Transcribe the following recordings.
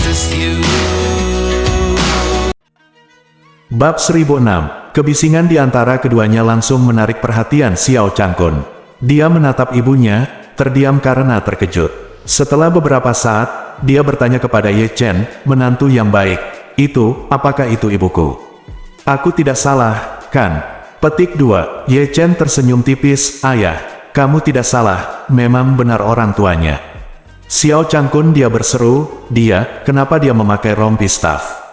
just you. Bab 1006, kebisingan di antara keduanya langsung menarik perhatian Xiao Changkun. Dia menatap ibunya, terdiam karena terkejut. Setelah beberapa saat, dia bertanya kepada Ye Chen, menantu yang baik, apakah itu ibuku? Aku tidak salah, kan? Petik 2, Ye Chen tersenyum tipis, ayah, kamu tidak salah, memang benar orang tuanya. Xiao Changkun dia berseru, kenapa dia memakai rompi staf?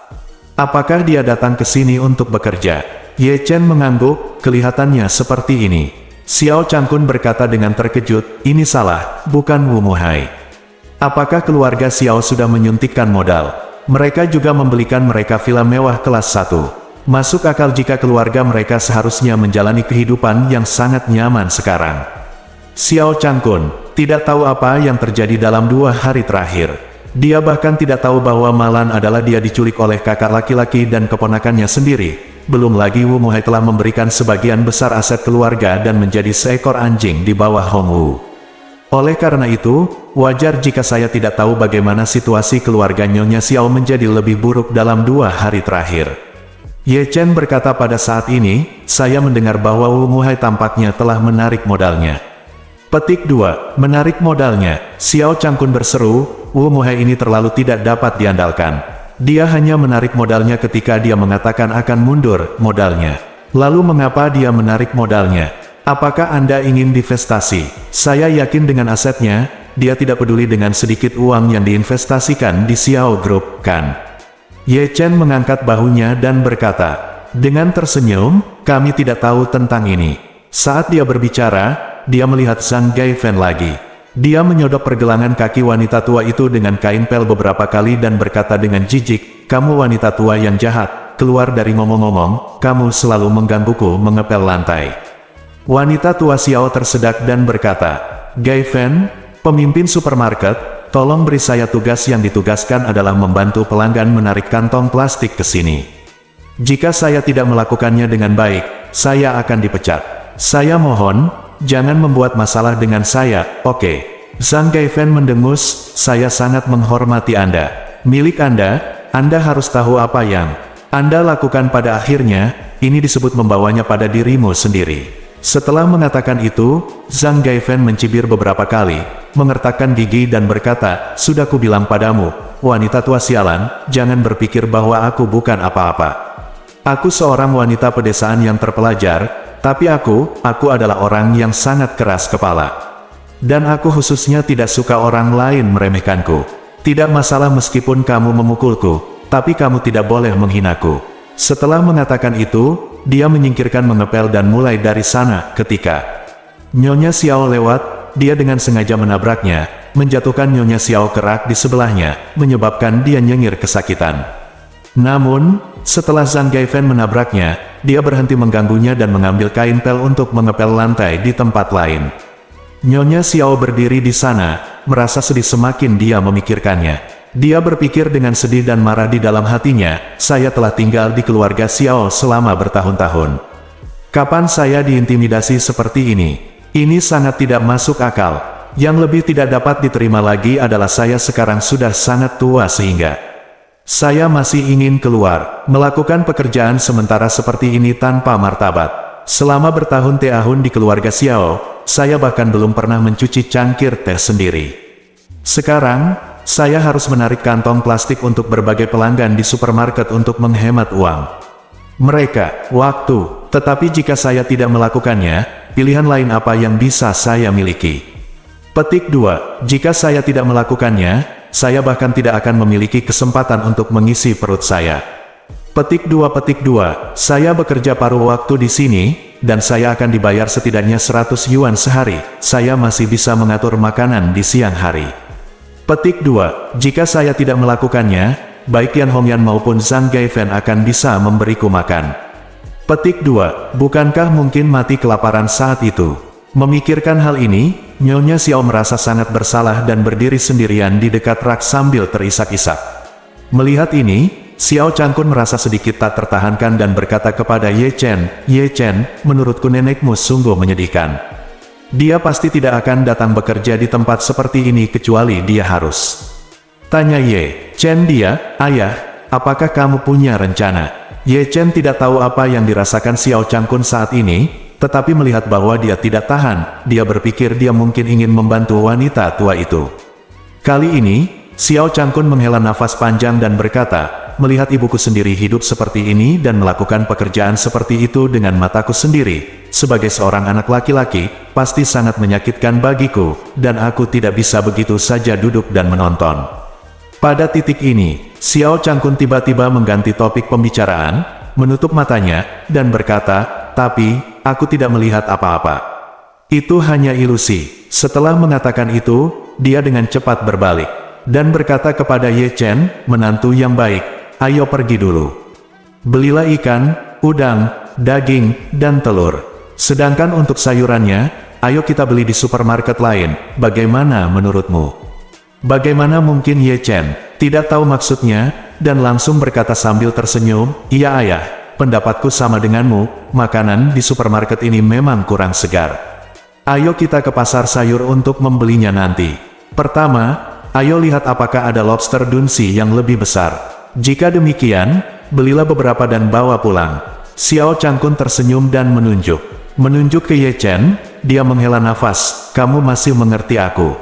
Apakah dia datang ke sini untuk bekerja? Ye Chen mengangguk, kelihatannya seperti ini. Xiao Changkun berkata dengan terkejut, ini salah, bukan Wu Muhai. Apakah keluarga Xiao sudah menyuntikkan modal? Mereka juga membelikan mereka villa mewah kelas 1. Masuk akal jika keluarga mereka seharusnya menjalani kehidupan yang sangat nyaman sekarang. Xiao Changkun tidak tahu apa yang terjadi dalam 2 hari terakhir. Dia bahkan tidak tahu bahwa Malan adalah dia diculik oleh kakak laki-laki dan keponakannya sendiri. Belum lagi Wu Muhai telah memberikan sebagian besar aset keluarga dan menjadi seekor anjing di bawah Hong Wu. Oleh karena itu, wajar jika saya tidak tahu bagaimana situasi keluarga Nyonya Xiao menjadi lebih buruk dalam 2 hari terakhir. Ye Chen berkata pada saat ini, saya mendengar bahwa Wu Muhai tampaknya telah menarik modalnya. Petik 2, menarik modalnya. Xiao Changkun berseru, Wu Muhai ini terlalu tidak dapat diandalkan. Dia hanya menarik modalnya ketika dia mengatakan akan mundur modalnya. Lalu mengapa dia menarik modalnya? Apakah Anda ingin divestasi? Saya yakin dengan asetnya, dia tidak peduli dengan sedikit uang yang diinvestasikan di Xiao Group, kan? Ye Chen mengangkat bahunya dan berkata, dengan tersenyum, kami tidak tahu tentang ini. Saat dia berbicara, dia melihat Zhang Gaifen lagi. Dia menyodok pergelangan kaki wanita tua itu dengan kain pel beberapa kali dan berkata dengan jijik, kamu wanita tua yang jahat, keluar dari ngomong-ngomong, kamu selalu menggangguku mengepel lantai. Wanita tua Xiao tersedak dan berkata, Gaifen, pemimpin supermarket, tolong beri saya tugas yang ditugaskan adalah membantu pelanggan menarik kantong plastik ke sini. Jika saya tidak melakukannya dengan baik, saya akan dipecat. Saya mohon, jangan membuat masalah dengan saya, oke? Zhang Gaifen mendengus, saya sangat menghormati Anda. Milik Anda harus tahu apa yang Anda lakukan pada akhirnya, ini disebut membawanya pada dirimu sendiri. Setelah mengatakan itu, Zhang Gaifen mencibir beberapa kali, mengertakkan gigi dan berkata, sudah kubilang padamu, wanita tua sialan, jangan berpikir bahwa aku bukan apa-apa. Aku seorang wanita pedesaan yang terpelajar, tapi aku adalah orang yang sangat keras kepala. Dan aku khususnya tidak suka orang lain meremehkanku. Tidak masalah meskipun kamu memukulku, tapi kamu tidak boleh menghinaku. Setelah mengatakan itu, dia menyingkirkan mengepel dan mulai dari sana ketika Nyonya Xiao lewat, dia dengan sengaja menabraknya, menjatuhkan Nyonya Xiao ke rak di sebelahnya, menyebabkan dia nyengir kesakitan. Namun, setelah Zhang Gaifen menabraknya, dia berhenti mengganggunya dan mengambil kain pel untuk mengepel lantai di tempat lain. Nyonya Xiao berdiri di sana, merasa sedih semakin dia memikirkannya. Dia berpikir dengan sedih dan marah di dalam hatinya, saya telah tinggal di keluarga Xiao selama bertahun-tahun. Kapan saya diintimidasi seperti ini? Ini sangat tidak masuk akal. Yang lebih tidak dapat diterima lagi adalah saya sekarang sudah sangat tua sehingga saya masih ingin keluar, melakukan pekerjaan sementara seperti ini tanpa martabat. Selama bertahun-tahun di keluarga Xiao, saya bahkan belum pernah mencuci cangkir teh sendiri. Sekarang, saya harus menarik kantong plastik untuk berbagai pelanggan di supermarket untuk menghemat uang. Tetapi jika saya tidak melakukannya, pilihan lain apa yang bisa saya miliki? Petik 2, jika saya tidak melakukannya, saya bahkan tidak akan memiliki kesempatan untuk mengisi perut saya. Petik 2, saya bekerja paruh waktu di sini, dan saya akan dibayar setidaknya 100 yuan sehari, saya masih bisa mengatur makanan di siang hari. Petik 2, jika saya tidak melakukannya, baik Yan Hongyan maupun Zhang Gaifen akan bisa memberiku makan. Petik 2, bukankah mungkin mati kelaparan saat itu? Memikirkan hal ini, Nyonya Xiao merasa sangat bersalah dan berdiri sendirian di dekat rak sambil terisak-isak. Melihat ini, Xiao Changkun merasa sedikit tak tertahankan dan berkata kepada Ye Chen, menurutku nenekmu sungguh menyedihkan. Dia pasti tidak akan datang bekerja di tempat seperti ini kecuali dia harus. Tanya Ye Chen dia, ayah, apakah kamu punya rencana? Ye Chen tidak tahu apa yang dirasakan Xiao Changkun saat ini, tetapi melihat bahwa dia tidak tahan, dia berpikir dia mungkin ingin membantu wanita tua itu. Kali ini, Xiao Changkun menghela nafas panjang dan berkata, melihat ibuku sendiri hidup seperti ini dan melakukan pekerjaan seperti itu dengan mataku sendiri, sebagai seorang anak laki-laki, pasti sangat menyakitkan bagiku, dan aku tidak bisa begitu saja duduk dan menonton. Pada titik ini, Xiao Changkun tiba-tiba mengganti topik pembicaraan, menutup matanya, dan berkata, tapi, aku tidak melihat apa-apa. Itu hanya ilusi. Setelah mengatakan itu, dia dengan cepat berbalik, dan berkata kepada Ye Chen, menantu yang baik, ayo pergi dulu. Belilah ikan, udang, daging, dan telur. Sedangkan untuk sayurannya, ayo kita beli di supermarket lain, bagaimana menurutmu? Bagaimana mungkin Ye Chen tidak tahu maksudnya, dan langsung berkata sambil tersenyum, iya ayah, pendapatku sama denganmu, makanan di supermarket ini memang kurang segar. Ayo kita ke pasar sayur untuk membelinya nanti. Pertama, ayo lihat apakah ada lobster dunsi yang lebih besar. Jika demikian, belilah beberapa dan bawa pulang. Xiao Changkun tersenyum dan menunjuk. Menunjuk ke Ye Chen, dia menghela nafas, kamu masih mengerti aku.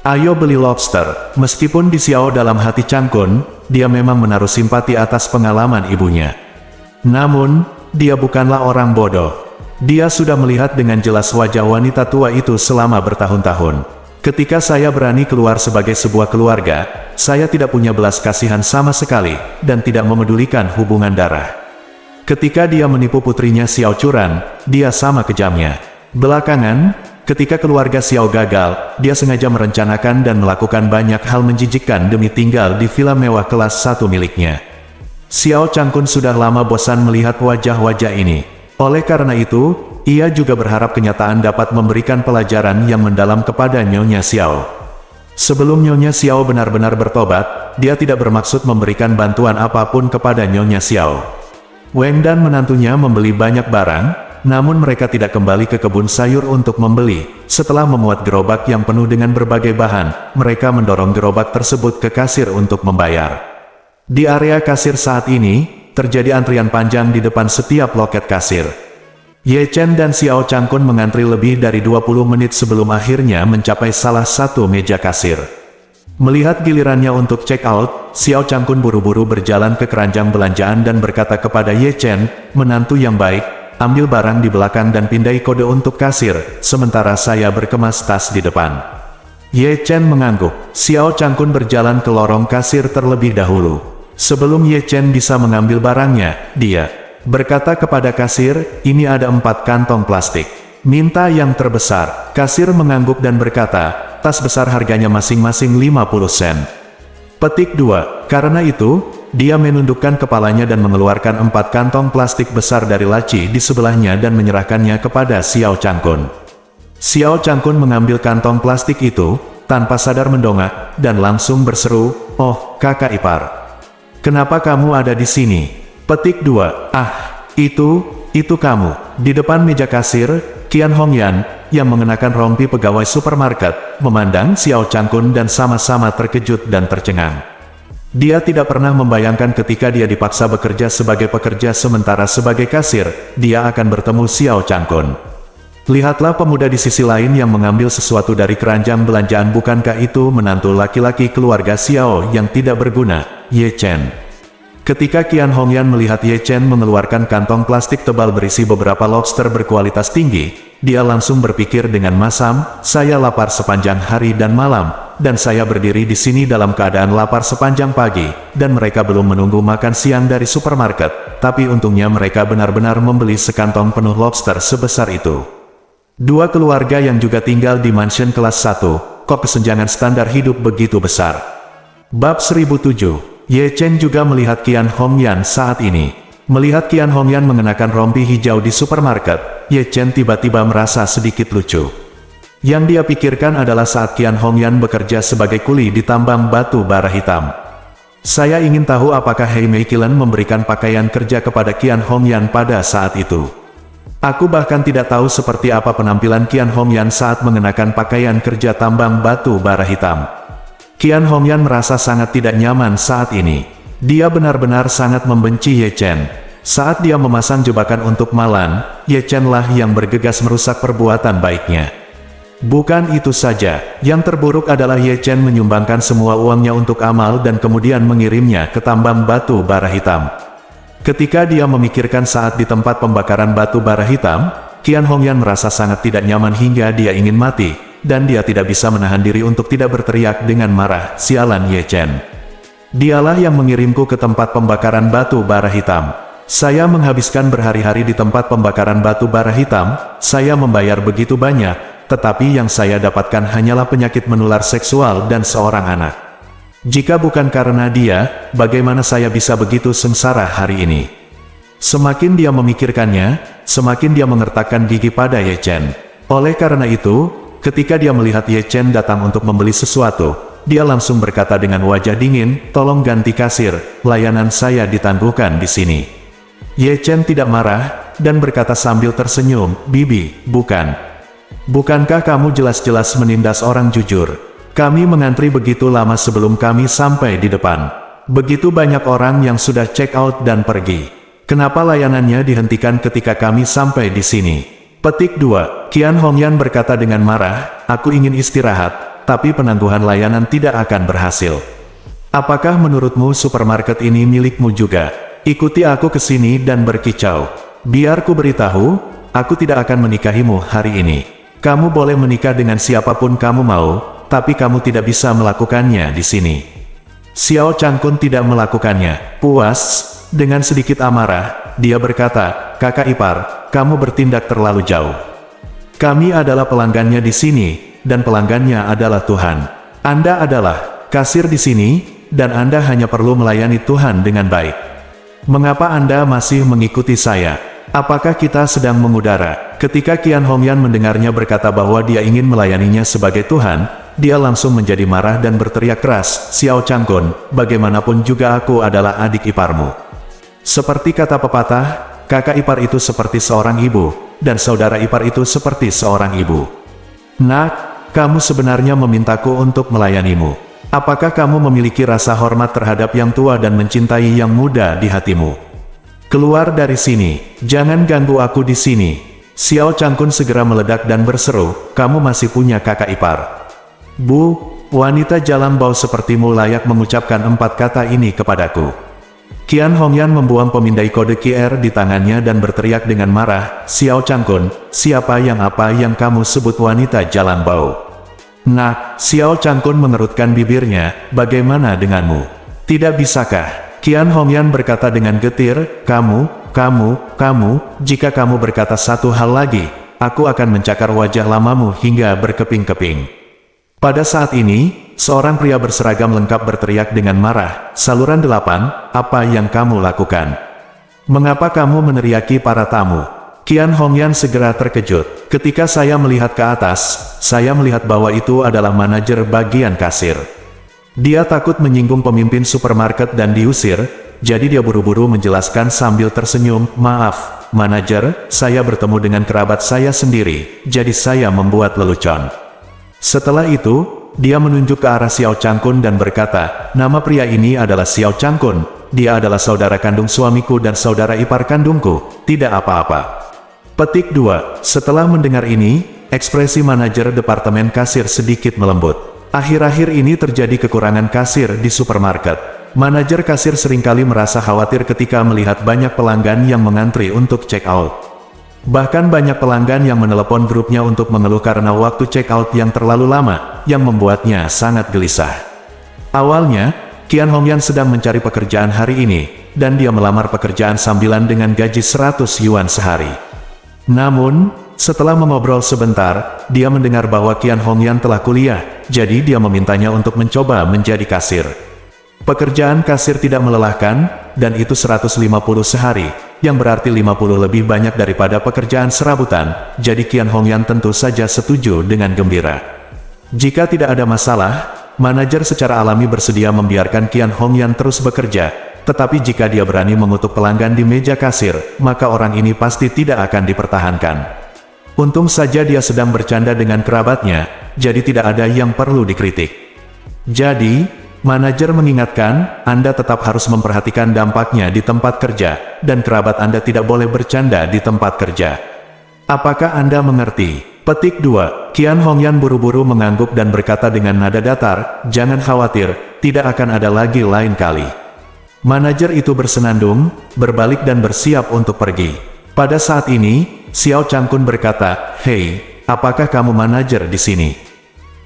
Ayo beli lobster. Meskipun di Xiao dalam hati Changkun, dia memang menaruh simpati atas pengalaman ibunya. Namun, dia bukanlah orang bodoh. Dia sudah melihat dengan jelas wajah wanita tua itu selama bertahun-tahun. Ketika saya berani keluar sebagai sebuah keluarga, saya tidak punya belas kasihan sama sekali, dan tidak memedulikan hubungan darah. Ketika dia menipu putrinya Xiao Churan, dia sama kejamnya. Belakangan, ketika keluarga Xiao gagal, dia sengaja merencanakan dan melakukan banyak hal menjijikkan demi tinggal di villa mewah kelas 1 miliknya. Xiao Changkun sudah lama bosan melihat wajah-wajah ini. Oleh karena itu, ia juga berharap kenyataan dapat memberikan pelajaran yang mendalam kepada Nyonya Xiao. Sebelum Nyonya Xiao benar-benar bertobat, dia tidak bermaksud memberikan bantuan apapun kepada Nyonya Xiao. Wang dan menantunya membeli banyak barang, namun mereka tidak kembali ke kebun sayur untuk membeli. Setelah memuat gerobak yang penuh dengan berbagai bahan, mereka mendorong gerobak tersebut ke kasir untuk membayar. Di area kasir saat ini, terjadi antrian panjang di depan setiap loket kasir. Ye Chen dan Xiao Changkun mengantri lebih dari 20 menit sebelum akhirnya mencapai salah satu meja kasir. Melihat gilirannya untuk check out, Xiao Changkun buru-buru berjalan ke keranjang belanjaan dan berkata kepada Ye Chen, menantu yang baik, ambil barang di belakang dan pindai kode untuk kasir, sementara saya berkemas tas di depan. Ye Chen mengangguk. Xiao Changkun berjalan ke lorong kasir terlebih dahulu. Sebelum Ye Chen bisa mengambil barangnya, dia berkata kepada kasir, ini ada 4 kantong plastik. Minta yang terbesar. Kasir mengangguk dan berkata, tas besar harganya masing-masing 50 sen. Petik 2. Karena itu, dia menundukkan kepalanya dan mengeluarkan 4 kantong plastik besar dari laci di sebelahnya dan menyerahkannya kepada Xiao Changkun. Xiao Changkun mengambil kantong plastik itu, tanpa sadar mendongak, dan langsung berseru, oh, kakak ipar. Kenapa kamu ada di sini? Petik 2. Ah, itu kamu. Di depan meja kasir, Qian Hongyan, yang mengenakan rompi pegawai supermarket, memandang Xiao Changkun dan sama-sama terkejut dan tercengang. Dia tidak pernah membayangkan ketika dia dipaksa bekerja sebagai pekerja sementara sebagai kasir, dia akan bertemu Xiao Changkun. Lihatlah pemuda di sisi lain yang mengambil sesuatu dari keranjang belanjaan, bukankah itu menantu laki-laki keluarga Xiao yang tidak berguna, Ye Chen. Ketika Qian Hongyan melihat Ye Chen mengeluarkan kantong plastik tebal berisi beberapa lobster berkualitas tinggi, dia langsung berpikir dengan masam, saya lapar sepanjang hari dan malam, dan saya berdiri di sini dalam keadaan lapar sepanjang pagi, dan mereka belum menunggu makan siang dari supermarket, tapi untungnya mereka benar-benar membeli sekantong penuh lobster sebesar itu. Dua keluarga yang juga tinggal di mansion kelas 1, kok kesenjangan standar hidup begitu besar. Bab 1007, Ye Chen juga melihat Qian Hongyan saat ini. Melihat Qian Hongyan mengenakan rompi hijau di supermarket, Ye Chen tiba-tiba merasa sedikit lucu. Yang dia pikirkan adalah saat Qian Hongyan bekerja sebagai kuli di tambang batu bara hitam. Saya ingin tahu apakah Hei Mei Qian memberikan pakaian kerja kepada Qian Hongyan pada saat itu. Aku bahkan tidak tahu seperti apa penampilan Qian Hongyan saat mengenakan pakaian kerja tambang batu bara hitam. Qian Hongyan merasa sangat tidak nyaman saat ini. Dia benar-benar sangat membenci Ye Chen. Saat dia memasang jebakan untuk Malan, Ye Chen lah yang bergegas merusak perbuatan baiknya. Bukan itu saja, yang terburuk adalah Ye Chen menyumbangkan semua uangnya untuk amal dan kemudian mengirimnya ke tambang batu bara hitam. Ketika dia memikirkan saat di tempat pembakaran batu bara hitam, Qian Hongyan merasa sangat tidak nyaman hingga dia ingin mati, dan dia tidak bisa menahan diri untuk tidak berteriak dengan marah, "Sialan Ye Chen. Dialah yang mengirimku ke tempat pembakaran batu bara hitam. Saya menghabiskan berhari-hari di tempat pembakaran batu bara hitam, saya membayar begitu banyak, tetapi yang saya dapatkan hanyalah penyakit menular seksual dan seorang anak. Jika bukan karena dia, bagaimana saya bisa begitu sengsara hari ini?" Semakin dia memikirkannya, semakin dia mengertakkan gigi pada Ye Chen. Oleh karena itu, ketika dia melihat Ye Chen datang untuk membeli sesuatu, dia langsung berkata dengan wajah dingin, "Tolong ganti kasir, layanan saya ditangguhkan di sini." Ye Chen tidak marah, dan berkata sambil tersenyum, "Bibi, bukan. Bukankah kamu jelas-jelas menindas orang jujur? Kami mengantri begitu lama sebelum kami sampai di depan. Begitu banyak orang yang sudah check out dan pergi. Kenapa layanannya dihentikan ketika kami sampai di sini?" Petik 2. Qian Hongyan berkata dengan marah, "Aku ingin istirahat, tapi penangguhan layanan tidak akan berhasil. Apakah menurutmu supermarket ini milikmu juga? Ikuti aku ke sini dan berkicau. Biar ku beritahu, aku tidak akan menikahimu hari ini. Kamu boleh menikah dengan siapapun kamu mau, tapi kamu tidak bisa melakukannya di sini." Xiao Changkun tidak melakukannya. Puas, dengan sedikit amarah, dia berkata, "Kakak ipar, kamu bertindak terlalu jauh. Kami adalah pelanggannya di sini, dan pelanggannya adalah Tuhan. Anda adalah kasir di sini, dan Anda hanya perlu melayani Tuhan dengan baik. Mengapa Anda masih mengikuti saya? Apakah kita sedang mengudara?" Ketika Qian Hongyan mendengarnya berkata bahwa dia ingin melayaninya sebagai Tuhan, dia langsung menjadi marah dan berteriak keras, "Xiao Changkun, bagaimanapun juga aku adalah adik iparmu. Seperti kata pepatah, kakak ipar itu seperti seorang ibu, dan saudara ipar itu seperti seorang ibu. Nak, kamu sebenarnya memintaku untuk melayanimu. Apakah kamu memiliki rasa hormat terhadap yang tua dan mencintai yang muda di hatimu? Keluar dari sini, jangan ganggu aku di sini." Xiao Changkun segera meledak dan berseru, "Kamu masih punya kakak ipar? Bu, wanita jalan bau sepertimu layak mengucapkan 4 kata ini kepadaku." Qian Hongyan membuang pemindai kode QR di tangannya dan berteriak dengan marah, "Xiao Changkun, siapa apa yang kamu sebut wanita jalan bau?" Nah, Xiao Changkun mengerutkan bibirnya, "Bagaimana denganmu? Tidak bisakah?" Qian Hongyan berkata dengan getir, kamu, jika kamu berkata satu hal lagi, aku akan mencakar wajah lamamu hingga berkeping-keping." Pada saat ini, seorang pria berseragam lengkap berteriak dengan marah, "Saluran 8, apa yang kamu lakukan? Mengapa kamu meneriaki para tamu?" Qian Hongyan segera terkejut. "Ketika saya melihat ke atas, saya melihat bahwa itu adalah manajer bagian kasir. Dia takut menyinggung pemimpin supermarket dan diusir, jadi dia buru-buru menjelaskan sambil tersenyum, 'Maaf, manajer, saya bertemu dengan kerabat saya sendiri, jadi saya membuat lelucon.' Setelah itu, dia menunjuk ke arah Xiao Changkun dan berkata, 'Nama pria ini adalah Xiao Changkun. Dia adalah saudara kandung suamiku dan saudara ipar kandungku, tidak apa-apa.'" Petik 2. Setelah mendengar ini, ekspresi manajer departemen kasir sedikit melembut. Akhir-akhir ini terjadi kekurangan kasir di supermarket. Manajer kasir seringkali merasa khawatir ketika melihat banyak pelanggan yang mengantri untuk check out. Bahkan banyak pelanggan yang menelepon grupnya untuk mengeluh karena waktu check out yang terlalu lama, yang membuatnya sangat gelisah. Awalnya, Qian Hongyan sedang mencari pekerjaan hari ini, dan dia melamar pekerjaan sambilan dengan gaji 100 yuan sehari. Namun, setelah mengobrol sebentar, dia mendengar bahwa Qian Hongyan telah kuliah, jadi dia memintanya untuk mencoba menjadi kasir. Pekerjaan kasir tidak melelahkan, dan itu 150 sehari, yang berarti 50 lebih banyak daripada pekerjaan serabutan, jadi Qian Hongyan tentu saja setuju dengan gembira. Jika tidak ada masalah, manajer secara alami bersedia membiarkan Qian Hongyan terus bekerja, tetapi jika dia berani mengutuk pelanggan di meja kasir, maka orang ini pasti tidak akan dipertahankan. Untung saja dia sedang bercanda dengan kerabatnya, jadi tidak ada yang perlu dikritik. Jadi, manajer mengingatkan, Anda tetap harus memperhatikan dampaknya di tempat kerja, dan kerabat Anda tidak boleh bercanda di tempat kerja. Apakah Anda mengerti? Petik 2. Qian Hongyan buru-buru mengangguk dan berkata dengan nada datar, "Jangan khawatir, tidak akan ada lagi lain kali." Manajer itu bersenandung, berbalik dan bersiap untuk pergi. Pada saat ini, Xiao Changkun berkata, "Hei, apakah kamu manajer di sini?"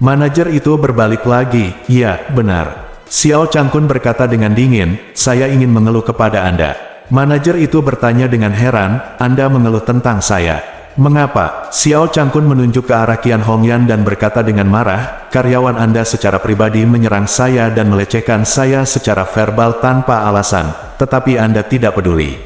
Manajer itu berbalik lagi, "Ya, benar." Xiao Changkun berkata dengan dingin, "Saya ingin mengeluh kepada Anda." Manajer itu bertanya dengan heran, "Anda mengeluh tentang saya? Mengapa?" Xiao Changkun menunjuk ke arah Qian Hongyan dan berkata dengan marah, "Karyawan Anda secara pribadi menyerang saya dan melecehkan saya secara verbal tanpa alasan, tetapi Anda tidak peduli.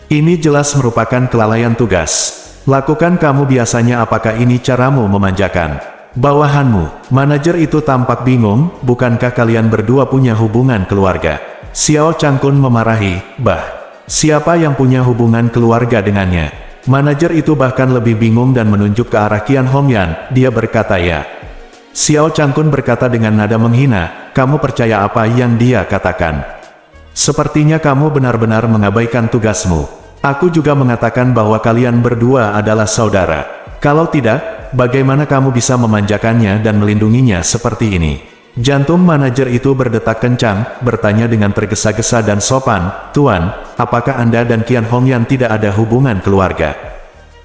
Ini jelas merupakan kelalaian tugas. Lakukan kamu biasanya. Apakah ini caramu memanjakan bawahanmu?" Manajer itu tampak bingung, "Bukankah kalian berdua punya hubungan keluarga?" Xiao Changkun memarahi, "Bah, siapa yang punya hubungan keluarga dengannya?" Manajer itu bahkan lebih bingung dan menunjuk ke arah Qian Hongyan. Dia berkata, "Ya." Xiao Changkun berkata dengan nada menghina, "Kamu percaya apa yang dia katakan? Sepertinya kamu benar-benar mengabaikan tugasmu. Aku juga mengatakan bahwa kalian berdua adalah saudara. Kalau tidak, bagaimana kamu bisa memanjakannya dan melindunginya seperti ini?" Jantung manajer itu berdetak kencang, bertanya dengan tergesa-gesa dan sopan, "Tuan, apakah Anda dan Qian Hongyan tidak ada hubungan keluarga?"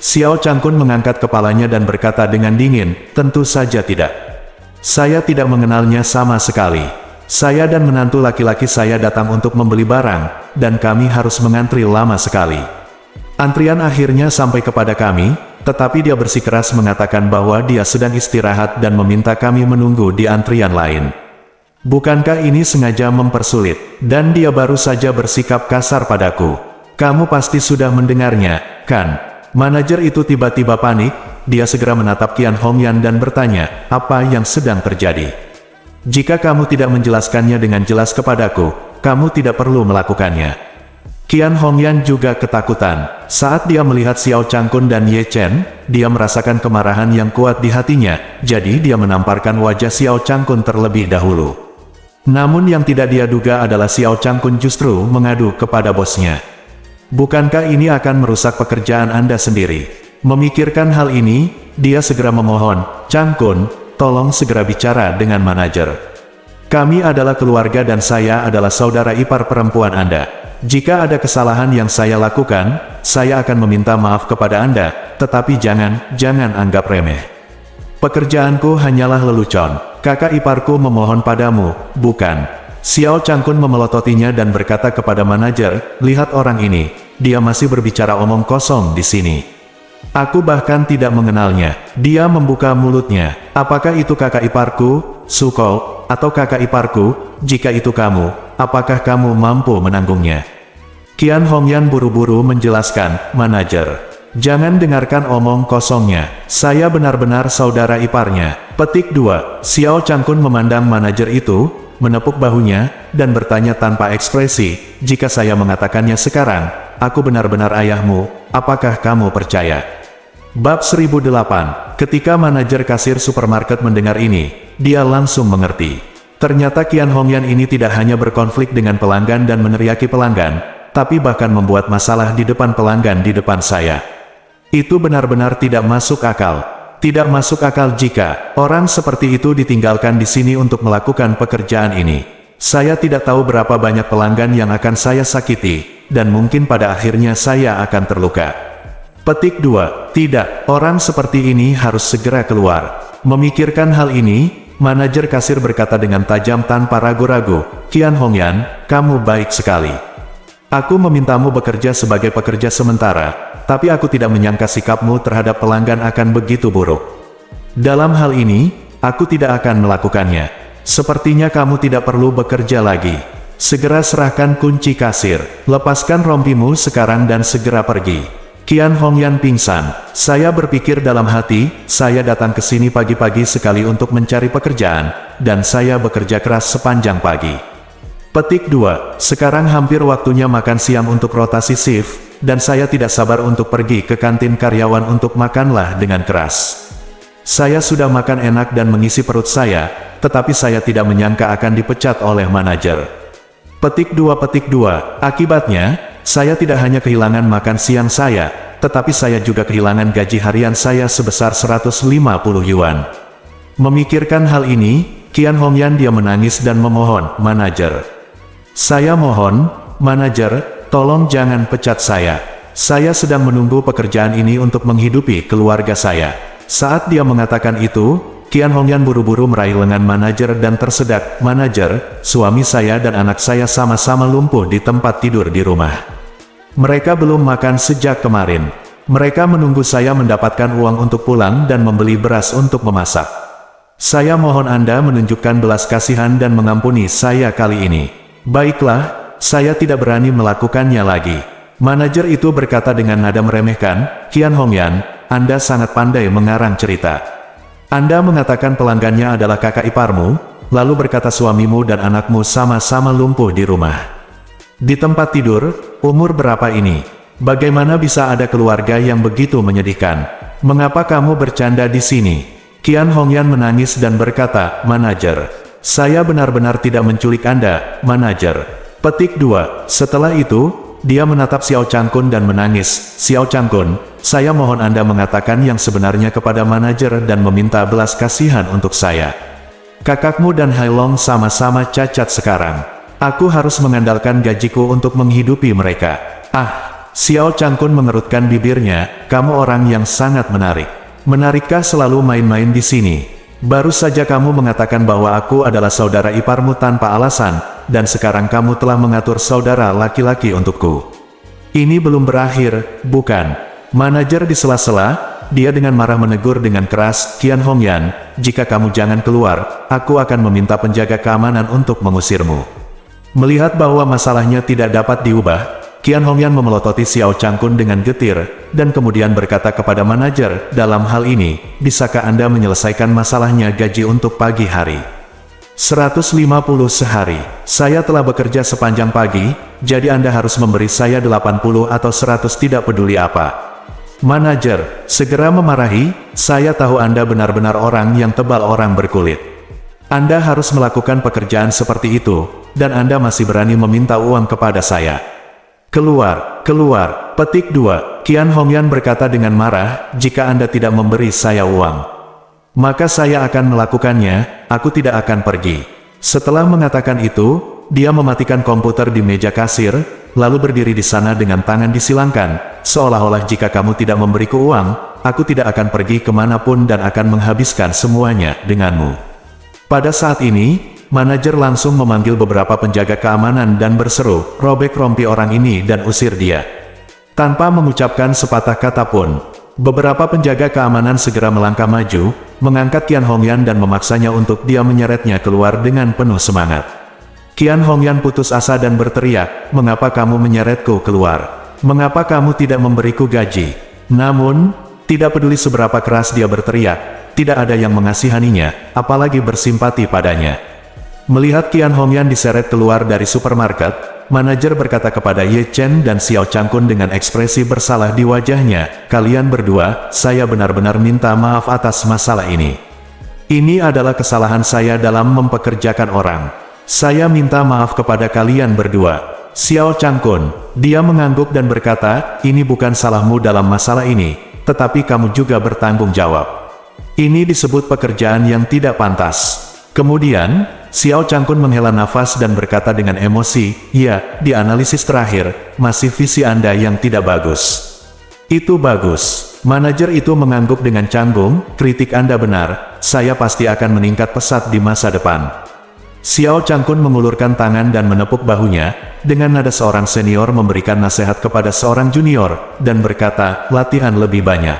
Xiao Changkun mengangkat kepalanya dan berkata dengan dingin, "Tentu saja tidak. Saya tidak mengenalnya sama sekali. Saya dan menantu laki-laki saya datang untuk membeli barang, dan kami harus mengantri lama sekali. Antrian akhirnya sampai kepada kami, tetapi dia bersikeras mengatakan bahwa dia sedang istirahat dan meminta kami menunggu di antrian lain. Bukankah ini sengaja mempersulit? Dan dia baru saja bersikap kasar padaku. Kamu pasti sudah mendengarnya, kan?" Manajer itu tiba-tiba panik, dia segera menatap Qian Hongyan dan bertanya, "Apa yang sedang terjadi? Jika kamu tidak menjelaskannya dengan jelas kepadaku, kamu tidak perlu melakukannya." Qian Hongyan juga ketakutan. Saat dia melihat Xiao Changkun dan Ye Chen, dia merasakan kemarahan yang kuat di hatinya, jadi dia menamparkan wajah Xiao Changkun terlebih dahulu. Namun yang tidak dia duga adalah Xiao Changkun justru mengadu kepada bosnya. "Bukankah ini akan merusak pekerjaan Anda sendiri?" Memikirkan hal ini, dia segera memohon, "Changkun, tolong segera bicara dengan manajer. Kami adalah keluarga dan saya adalah saudara ipar perempuan Anda. Jika ada kesalahan yang saya lakukan, saya akan meminta maaf kepada Anda, tetapi jangan anggap remeh. Pekerjaanku hanyalah lelucon. Kakak iparku memohon padamu, bukan." Xiao Changkun memelototinya dan berkata kepada manajer, "Lihat orang ini, dia masih berbicara omong kosong di sini. Aku bahkan tidak mengenalnya." Dia membuka mulutnya, "Apakah itu kakak iparku, Suko, atau kakak iparku? Jika itu kamu, apakah kamu mampu menanggungnya?" Qian Hongyan buru-buru menjelaskan, "Manajer, jangan dengarkan omong kosongnya. Saya benar-benar saudara iparnya." Petik 2. Xiao Changkun memandang manajer itu, menepuk bahunya, dan bertanya tanpa ekspresi, "Jika saya mengatakannya sekarang, aku benar-benar ayahmu, apakah kamu percaya?" Bab 1008. Ketika manajer kasir supermarket mendengar ini, dia langsung mengerti. Ternyata Qian Hongyan ini tidak hanya berkonflik dengan pelanggan dan meneriaki pelanggan, tapi bahkan membuat masalah di depan pelanggan di depan saya. Itu benar-benar tidak masuk akal. Tidak masuk akal jika orang seperti itu ditinggalkan di sini untuk melakukan pekerjaan ini. Saya tidak tahu berapa banyak pelanggan yang akan saya sakiti, dan mungkin pada akhirnya saya akan terluka. Petik 2. Tidak, orang seperti ini harus segera keluar. Memikirkan hal ini, manajer kasir berkata dengan tajam tanpa ragu-ragu, "Qian Hongyan, kamu baik sekali. Aku memintamu bekerja sebagai pekerja sementara, tapi aku tidak menyangka sikapmu terhadap pelanggan akan begitu buruk. Dalam hal ini, aku tidak akan melakukannya. Sepertinya kamu tidak perlu bekerja lagi. Segera serahkan kunci kasir, lepaskan rompimu sekarang dan segera pergi." Qian Hongyan pingsan. Saya berpikir dalam hati, saya datang ke sini pagi-pagi sekali untuk mencari pekerjaan, dan saya bekerja keras sepanjang pagi. Petik 2. Sekarang hampir waktunya makan siang untuk rotasi shift, dan saya tidak sabar untuk pergi ke kantin karyawan untuk makanlah dengan keras. Saya sudah makan enak dan mengisi perut saya, tetapi saya tidak menyangka akan dipecat oleh manajer. Petik 2. Akibatnya, saya tidak hanya kehilangan makan siang saya, tetapi saya juga kehilangan gaji harian saya sebesar 150 yuan. Memikirkan hal ini, Qian Hongyan dia menangis dan memohon, "Manajer, saya mohon, manajer, tolong jangan pecat saya. Saya sedang menunggu pekerjaan ini untuk menghidupi keluarga saya." Saat dia mengatakan itu, Qian Hongyan buru-buru meraih lengan manajer dan tersedak, "Manajer, suami saya dan anak saya sama-sama lumpuh di tempat tidur di rumah. Mereka belum makan sejak kemarin. Mereka menunggu saya mendapatkan uang untuk pulang dan membeli beras untuk memasak. Saya mohon Anda menunjukkan belas kasihan dan mengampuni saya kali ini." "Baiklah, saya tidak berani melakukannya lagi." Manajer itu berkata dengan nada meremehkan, "Qian Hongyan, Anda sangat pandai mengarang cerita. Anda mengatakan pelanggannya adalah kakak iparmu, lalu berkata suamimu dan anakmu sama-sama lumpuh di rumah. Di tempat tidur, umur berapa ini? Bagaimana bisa ada keluarga yang begitu menyedihkan? Mengapa kamu bercanda di sini?" Qian Hongyan menangis dan berkata, "Manajer, saya benar-benar tidak menculik Anda, manajer." Petik 2. Setelah itu, dia menatap Xiao Changkun dan menangis, "Xiao Changkun, saya mohon Anda mengatakan yang sebenarnya kepada manajer dan meminta belas kasihan untuk saya. Kakakmu dan Hai Long sama-sama cacat sekarang. Aku harus mengandalkan gajiku untuk menghidupi mereka." "Ah," Xiao Changkun mengerutkan bibirnya, "kamu orang yang sangat menarik. Menarikkah selalu main-main di sini? Baru saja kamu mengatakan bahwa aku adalah saudara iparmu tanpa alasan, dan sekarang kamu telah mengatur saudara laki-laki untukku. Ini belum berakhir, bukan?" Manajer di sela-sela, dia dengan marah menegur dengan keras, "Qian Hongyan, jika kamu jangan keluar, aku akan meminta penjaga keamanan untuk mengusirmu." Melihat bahwa masalahnya tidak dapat diubah, Qian Hongyan memelototi Xiao Changkun dengan getir, dan kemudian berkata kepada manajer, "Dalam hal ini, bisakah Anda menyelesaikan masalahnya gaji untuk pagi hari? 150 sehari. Saya telah bekerja sepanjang pagi, jadi Anda harus memberi saya 80 atau 100 tidak peduli apa." Manajer segera memarahi, "Saya tahu Anda benar-benar orang yang tebal orang berkulit. Anda harus melakukan pekerjaan seperti itu, dan Anda masih berani meminta uang kepada saya. Keluar, keluar." Petik 2. Qian Hongyan berkata dengan marah, "Jika Anda tidak memberi saya uang, maka saya akan melakukannya, aku tidak akan pergi." Setelah mengatakan itu, dia mematikan komputer di meja kasir, lalu berdiri di sana dengan tangan disilangkan, seolah-olah jika kamu tidak memberiku uang, aku tidak akan pergi kemanapun dan akan menghabiskan semuanya denganmu. Pada saat ini, manajer langsung memanggil beberapa penjaga keamanan dan berseru, "Robek rompi orang ini dan usir dia." Tanpa mengucapkan sepatah kata pun, beberapa penjaga keamanan segera melangkah maju, mengangkat Qian Hongyan dan memaksanya untuk dia menyeretnya keluar dengan penuh semangat. Qian Hongyan putus asa dan berteriak, "Mengapa kamu menyeretku keluar? Mengapa kamu tidak memberiku gaji?" Namun, tidak peduli seberapa keras dia berteriak, tidak ada yang mengasihaninya, apalagi bersimpati padanya. Melihat Qian Hongyan diseret keluar dari supermarket, manajer berkata kepada Ye Chen dan Xiao Changkun dengan ekspresi bersalah di wajahnya, "Kalian berdua, saya benar-benar minta maaf atas masalah ini. Ini adalah kesalahan saya dalam mempekerjakan orang. Saya minta maaf kepada kalian berdua." Xiao Changkun, dia mengangguk dan berkata, "Ini bukan salahmu dalam masalah ini, tetapi kamu juga bertanggung jawab. Ini disebut pekerjaan yang tidak pantas." Kemudian, Xiao Changkun menghela nafas dan berkata dengan emosi, "Ya, di analisis terakhir, masih visi Anda yang tidak bagus." "Itu bagus." Manajer itu mengangguk dengan canggung, "Kritik Anda benar, saya pasti akan meningkat pesat di masa depan." Xiao Changkun mengulurkan tangan dan menepuk bahunya, dengan nada seorang senior memberikan nasihat kepada seorang junior, dan berkata, "Latihan lebih banyak."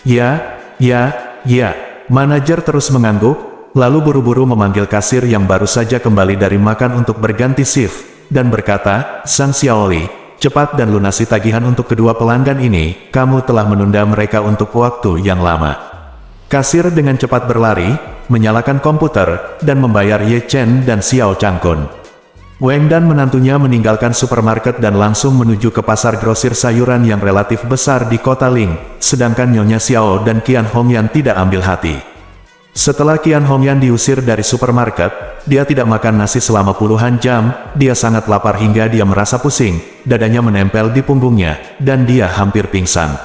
"Ya, ya, ya." Manajer terus mengangguk, lalu buru-buru memanggil kasir yang baru saja kembali dari makan untuk berganti shift, dan berkata, "Sang Xiaoli, cepat dan lunasi tagihan untuk kedua pelanggan ini, kamu telah menunda mereka untuk waktu yang lama." Kasir dengan cepat berlari, menyalakan komputer, dan membayar Ye Chen dan Xiao Changkun. Wang dan menantunya meninggalkan supermarket dan langsung menuju ke pasar grosir sayuran yang relatif besar di kota Ling, sedangkan Nyonya Xiao dan Qian Hongyan tidak ambil hati. Setelah Qian Hongyan diusir dari supermarket, dia tidak makan nasi selama puluhan jam, dia sangat lapar hingga dia merasa pusing, dadanya menempel di punggungnya, dan dia hampir pingsan.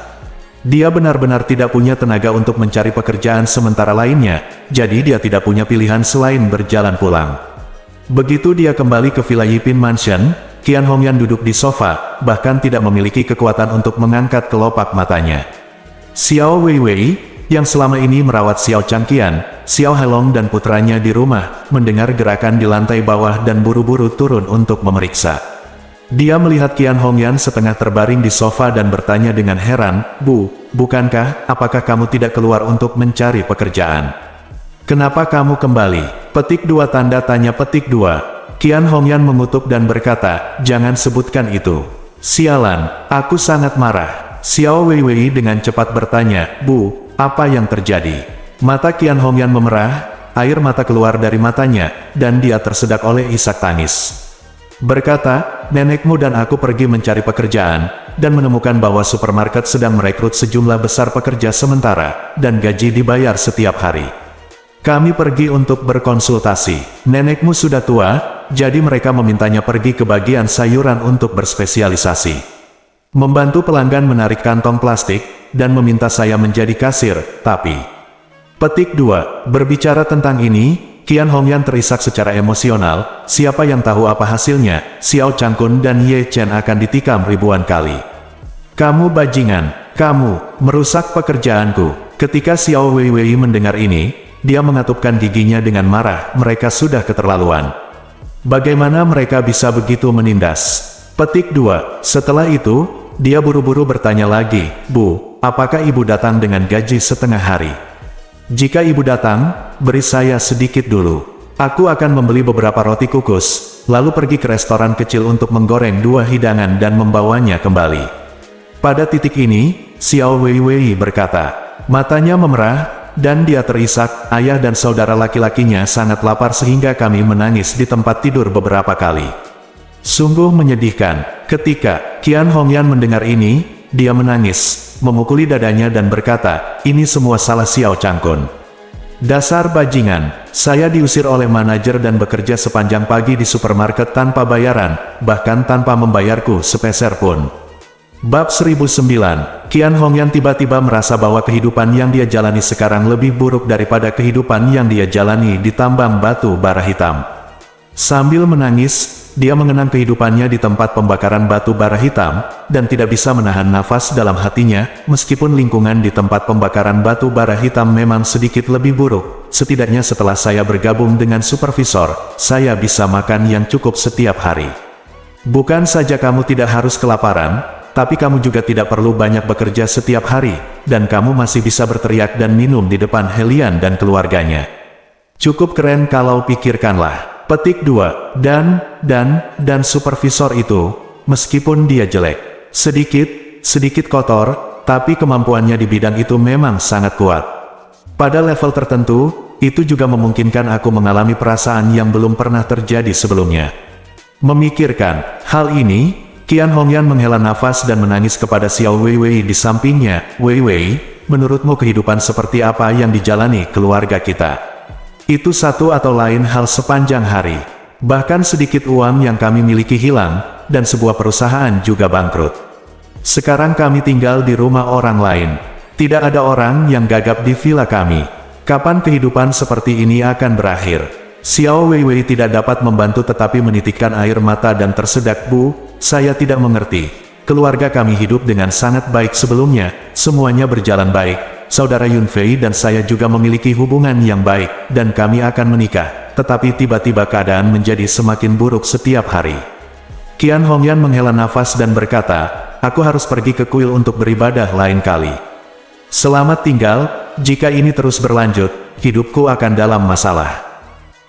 Dia benar-benar tidak punya tenaga untuk mencari pekerjaan sementara lainnya, jadi dia tidak punya pilihan selain berjalan pulang. Begitu dia kembali ke Villa Yipin Mansion, Qian Hongyan duduk di sofa, bahkan tidak memiliki kekuatan untuk mengangkat kelopak matanya. Xiao Weiwei, yang selama ini merawat Xiao Changqian, Xiao Hailong dan putranya di rumah, mendengar gerakan di lantai bawah dan buru-buru turun untuk memeriksa. Dia melihat Qian Hongyan setengah terbaring di sofa dan bertanya dengan heran, bukankah, apakah kamu tidak keluar untuk mencari pekerjaan? Kenapa kamu kembali? Petik 2 tanda tanya petik 2. Qian Hongyan mengutuk dan berkata, jangan sebutkan itu. Sialan, aku sangat marah. Xiao Weiwei dengan cepat bertanya, apa yang terjadi? Mata Qian Hongyan memerah, air mata keluar dari matanya, dan dia tersedak oleh isak tangis. Berkata, nenekmu dan aku pergi mencari pekerjaan, dan menemukan bahwa supermarket sedang merekrut sejumlah besar pekerja sementara, dan gaji dibayar setiap hari. Kami pergi untuk berkonsultasi. Nenekmu sudah tua, jadi mereka memintanya pergi ke bagian sayuran untuk berspesialisasi. Membantu pelanggan menarik kantong plastik, dan meminta saya menjadi kasir, tapi... Petik 2. Berbicara tentang ini, Qian Hongyan terisak secara emosional, siapa yang tahu apa hasilnya, Xiao Changkun dan Ye Chen akan ditikam ribuan kali. Kamu bajingan, kamu, merusak pekerjaanku. Ketika Xiao Weiwei mendengar ini, dia mengatupkan giginya dengan marah, mereka sudah keterlaluan. Bagaimana mereka bisa begitu menindas? Petik 2. Setelah itu, dia buru-buru bertanya lagi, apakah ibu datang dengan gaji setengah hari? Jika ibu datang, beri saya sedikit dulu. Aku akan membeli beberapa roti kukus, lalu pergi ke restoran kecil untuk menggoreng 2 hidangan dan membawanya kembali. Pada titik ini, Xiao Weiwei berkata, matanya memerah, dan dia terisak, ayah dan saudara laki-lakinya sangat lapar sehingga kami menangis di tempat tidur beberapa kali. Sungguh menyedihkan. Ketika Qian Hongyan mendengar ini, dia menangis, memukuli dadanya dan berkata, ini semua salah Xiao Changkun. Dasar bajingan, saya diusir oleh manajer dan bekerja sepanjang pagi di supermarket tanpa bayaran, bahkan tanpa membayarku sepeser pun. Bab 1009, Qian Hongyan tiba-tiba merasa bahwa kehidupan yang dia jalani sekarang lebih buruk daripada kehidupan yang dia jalani di tambang batu bara hitam. Sambil menangis, dia mengenang kehidupannya di tempat pembakaran batu bara hitam, dan tidak bisa menahan nafas dalam hatinya, meskipun lingkungan di tempat pembakaran batu bara hitam memang sedikit lebih buruk. Setidaknya setelah saya bergabung dengan supervisor, saya bisa makan yang cukup setiap hari. Bukan saja kamu tidak harus kelaparan, tapi kamu juga tidak perlu banyak bekerja setiap hari, dan kamu masih bisa berteriak dan minum di depan Helian dan keluarganya. Cukup keren kalau pikirkanlah. Petik 2. Dan supervisor itu, meskipun dia jelek, sedikit kotor, tapi kemampuannya di bidang itu memang sangat kuat. Pada level tertentu, itu juga memungkinkan aku mengalami perasaan yang belum pernah terjadi sebelumnya. Memikirkan hal ini, Qian Hongyan menghela nafas dan menangis kepada Xiao Weiwei di sampingnya. Weiwei, menurutmu kehidupan seperti apa yang dijalani keluarga kita? Itu satu atau lain hal sepanjang hari. Bahkan sedikit uang yang kami miliki hilang, dan sebuah perusahaan juga bangkrut. Sekarang kami tinggal di rumah orang lain. Tidak ada orang yang gagap di villa kami. Kapan kehidupan seperti ini akan berakhir? Xiao Weiwei tidak dapat membantu tetapi menitikkan air mata dan tersedak. Saya tidak mengerti. Keluarga kami hidup dengan sangat baik sebelumnya, semuanya berjalan baik. Saudara Yunfei dan saya juga memiliki hubungan yang baik, dan kami akan menikah, tetapi tiba-tiba keadaan menjadi semakin buruk setiap hari. Qian Hongyan menghela nafas dan berkata, aku harus pergi ke kuil untuk beribadah lain kali. Selamat tinggal, jika ini terus berlanjut, hidupku akan dalam masalah.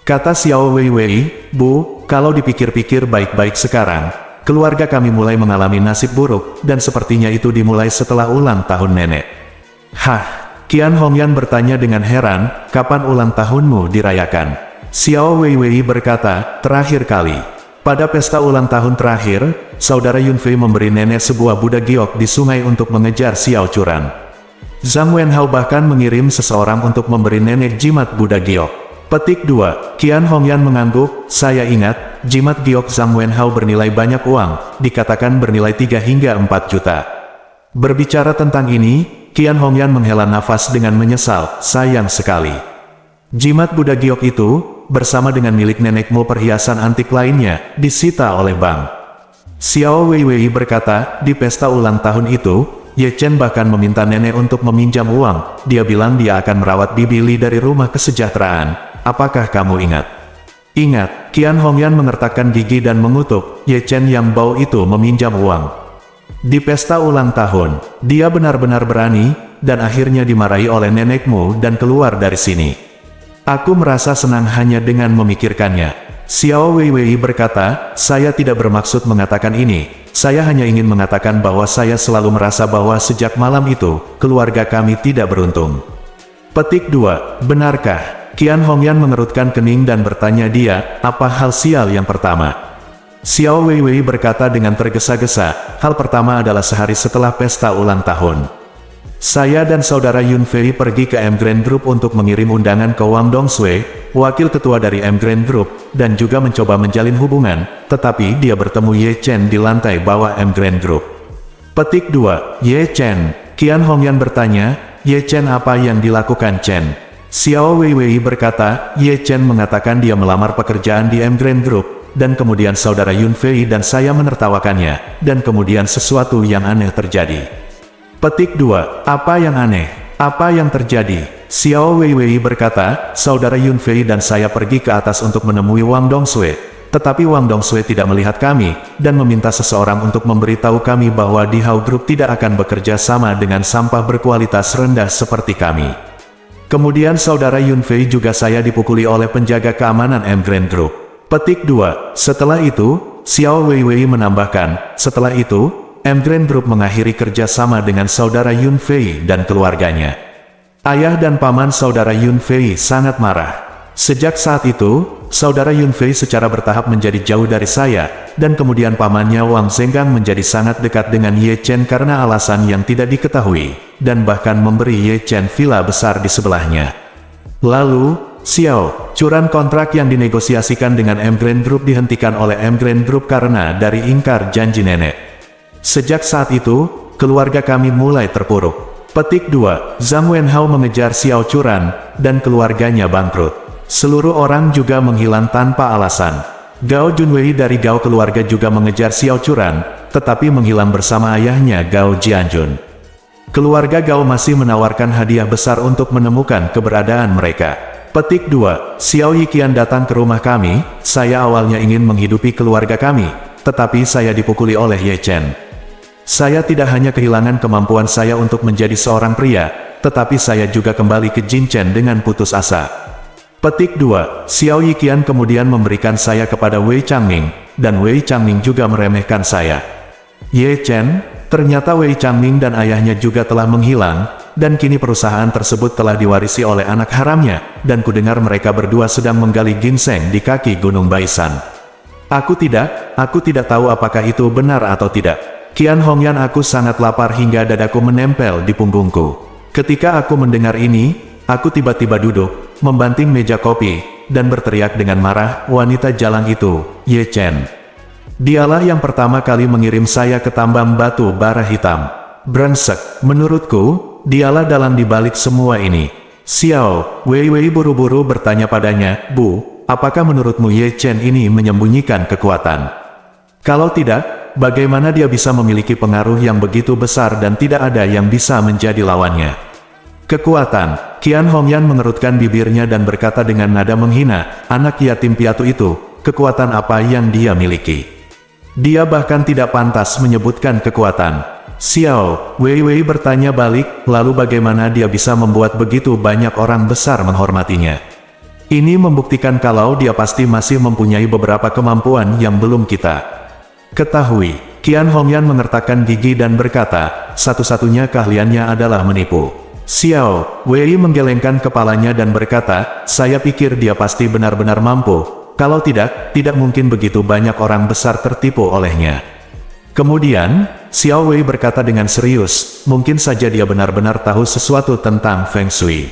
Kata Xiao Weiwei, kalau dipikir-pikir baik-baik sekarang, keluarga kami mulai mengalami nasib buruk, dan sepertinya itu dimulai setelah ulang tahun nenek. Qian Hongyan bertanya dengan heran, kapan ulang tahunmu dirayakan? Xiao Weiwei berkata, terakhir kali. Pada pesta ulang tahun terakhir, saudara Yunfei memberi nenek sebuah budak giok di sungai untuk mengejar Xiao Curan. Zhang Wenhao bahkan mengirim seseorang untuk memberi nenek jimat Buddha giok. Petik 2. Qian Hongyan mengangguk, saya ingat, jimat giok Zhang Wenhao bernilai banyak uang, dikatakan bernilai 3 hingga 4 juta. Berbicara tentang ini, Qian Hongyan menghela nafas dengan menyesal, sayang sekali. Jimat Buddha giok itu, bersama dengan milik nenekmu perhiasan antik lainnya, disita oleh bank. Xiao Weiwei berkata, di pesta ulang tahun itu, Ye Chen bahkan meminta nenek untuk meminjam uang, dia bilang dia akan merawat Bibi Li dari rumah kesejahteraan. Apakah kamu ingat? Ingat, Qian Hongyan mengertakkan gigi dan mengutuk, Ye Chen yang bau itu meminjam uang. Di pesta ulang tahun, dia benar-benar berani, dan akhirnya dimarahi oleh nenekmu dan keluar dari sini. Aku merasa senang hanya dengan memikirkannya. Xiao Weiwei berkata, saya tidak bermaksud mengatakan ini, saya hanya ingin mengatakan bahwa saya selalu merasa bahwa sejak malam itu, keluarga kami tidak beruntung. Petik 2. Benarkah? Qian Hongyan mengerutkan kening dan bertanya dia, apa hal sial yang pertama? Xiao Weiwei berkata dengan tergesa-gesa, hal pertama adalah sehari setelah pesta ulang tahun. Saya dan saudara Yun Fei pergi ke M Grand Group untuk mengirim undangan ke Wang Dongsui, wakil ketua dari M Grand Group, dan juga mencoba menjalin hubungan, tetapi dia bertemu Ye Chen di lantai bawah M Grand Group. Petik 2. Ye Chen. Qian Hongyan bertanya, Ye Chen apa yang dilakukan Chen? Xiao Weiwei berkata, Ye Chen mengatakan dia melamar pekerjaan di M Grand Group, dan kemudian saudara Yun Fei dan saya menertawakannya, dan kemudian sesuatu yang aneh terjadi. Petik 2. Apa yang aneh? Apa yang terjadi? Xiao Weiwei berkata, saudara Yun Fei dan saya pergi ke atas untuk menemui Wang Dongsui, tetapi Wang Dongsui tidak melihat kami, dan meminta seseorang untuk memberitahu kami bahwa Di Hao Group tidak akan bekerja sama dengan sampah berkualitas rendah seperti kami. Kemudian saudara Yun Fei juga saya dipukuli oleh penjaga keamanan M Grand Group. Petik 2. Setelah itu, Xiao Weiwei menambahkan, setelah itu, M Grand Group mengakhiri kerjasama dengan saudara Yun Fei dan keluarganya. Ayah dan paman saudara Yun Fei sangat marah. Sejak saat itu, saudara Yun Fei secara bertahap menjadi jauh dari saya, dan kemudian pamannya Wang Zenggang menjadi sangat dekat dengan Ye Chen karena alasan yang tidak diketahui, dan bahkan memberi Ye Chen villa besar di sebelahnya. Lalu, Xiao, curan kontrak yang dinegosiasikan dengan M Grand Group dihentikan oleh M Grand Group karena dari ingkar janji nenek. Sejak saat itu, keluarga kami mulai terpuruk. Petik 2. Zhang Wenhao mengejar Xiao Curan, dan keluarganya bangkrut. Seluruh orang juga menghilang tanpa alasan. Gao Junwei dari Gao keluarga juga mengejar Xiao Curan, tetapi menghilang bersama ayahnya Gao Jianjun. Keluarga Gao masih menawarkan hadiah besar untuk menemukan keberadaan mereka. Petik 2. Xiao Yiqian datang ke rumah kami, saya awalnya ingin menghidupi keluarga kami, tetapi saya dipukuli oleh Ye Chen. Saya tidak hanya kehilangan kemampuan saya untuk menjadi seorang pria, tetapi saya juga kembali ke Jinchen dengan putus asa. Petik 2. Xiao Yiqian kemudian memberikan saya kepada Wei Changming, dan Wei Changming juga meremehkan saya. Ye Chen, ternyata Wei Changming dan ayahnya juga telah menghilang, dan kini perusahaan tersebut telah diwarisi oleh anak haramnya, dan kudengar mereka berdua sedang menggali ginseng di kaki Gunung Baisan. Aku tidak tahu apakah itu benar atau tidak. Qian Hongyan, aku sangat lapar hingga dadaku menempel di punggungku. Ketika aku mendengar ini, aku tiba-tiba duduk, membanting meja kopi, dan berteriak dengan marah, wanita jalang itu, Ye Chen. Dialah yang pertama kali mengirim saya ke tambang batu bara hitam. Brengsek, menurutku, dialah dalang dibalik semua ini. Xiao Weiwei buru-buru bertanya padanya, Bu, apakah menurutmu Ye Chen ini menyembunyikan kekuatan? Kalau tidak, bagaimana dia bisa memiliki pengaruh yang begitu besar dan tidak ada yang bisa menjadi lawannya? Kekuatan. Qian Hongyan mengerutkan bibirnya dan berkata dengan nada menghina, anak yatim piatu itu, kekuatan apa yang dia miliki? Dia bahkan tidak pantas menyebutkan kekuatan. Xiao Weiwei bertanya balik, lalu bagaimana dia bisa membuat begitu banyak orang besar menghormatinya? Ini membuktikan kalau dia pasti masih mempunyai beberapa kemampuan yang belum kita ketahui. Qian Hongyan mengertakkan gigi dan berkata, satu-satunya keahliannya adalah menipu. Xiao Wei menggelengkan kepalanya dan berkata, saya pikir dia pasti benar-benar mampu, kalau tidak mungkin begitu banyak orang besar tertipu olehnya. Kemudian, Xiao Wei berkata dengan serius, mungkin saja dia benar-benar tahu sesuatu tentang Feng Shui.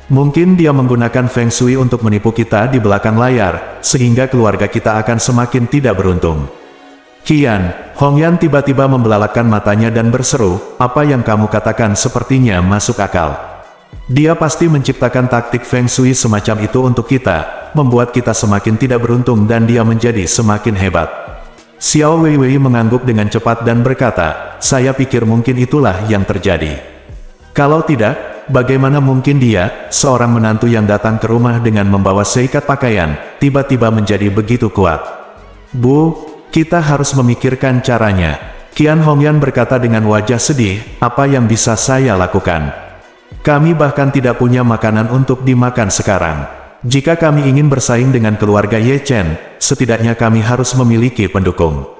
Mungkin dia menggunakan Feng Shui untuk menipu kita di belakang layar, sehingga keluarga kita akan semakin tidak beruntung. Qian, Hongyan tiba-tiba membelalakan matanya dan berseru, apa yang kamu katakan sepertinya masuk akal. Dia pasti menciptakan taktik Feng Shui semacam itu untuk kita, membuat kita semakin tidak beruntung dan dia menjadi semakin hebat. Xiao Weiwei mengangguk dengan cepat dan berkata, saya pikir mungkin itulah yang terjadi. Kalau tidak, bagaimana mungkin dia, seorang menantu yang datang ke rumah dengan membawa seikat pakaian, tiba-tiba menjadi begitu kuat? Bu, kita harus memikirkan caranya. Qian Hongyan berkata dengan wajah sedih, apa yang bisa saya lakukan? Kami bahkan tidak punya makanan untuk dimakan sekarang. Jika kami ingin bersaing dengan keluarga Ye Chen, setidaknya kami harus memiliki pendukung.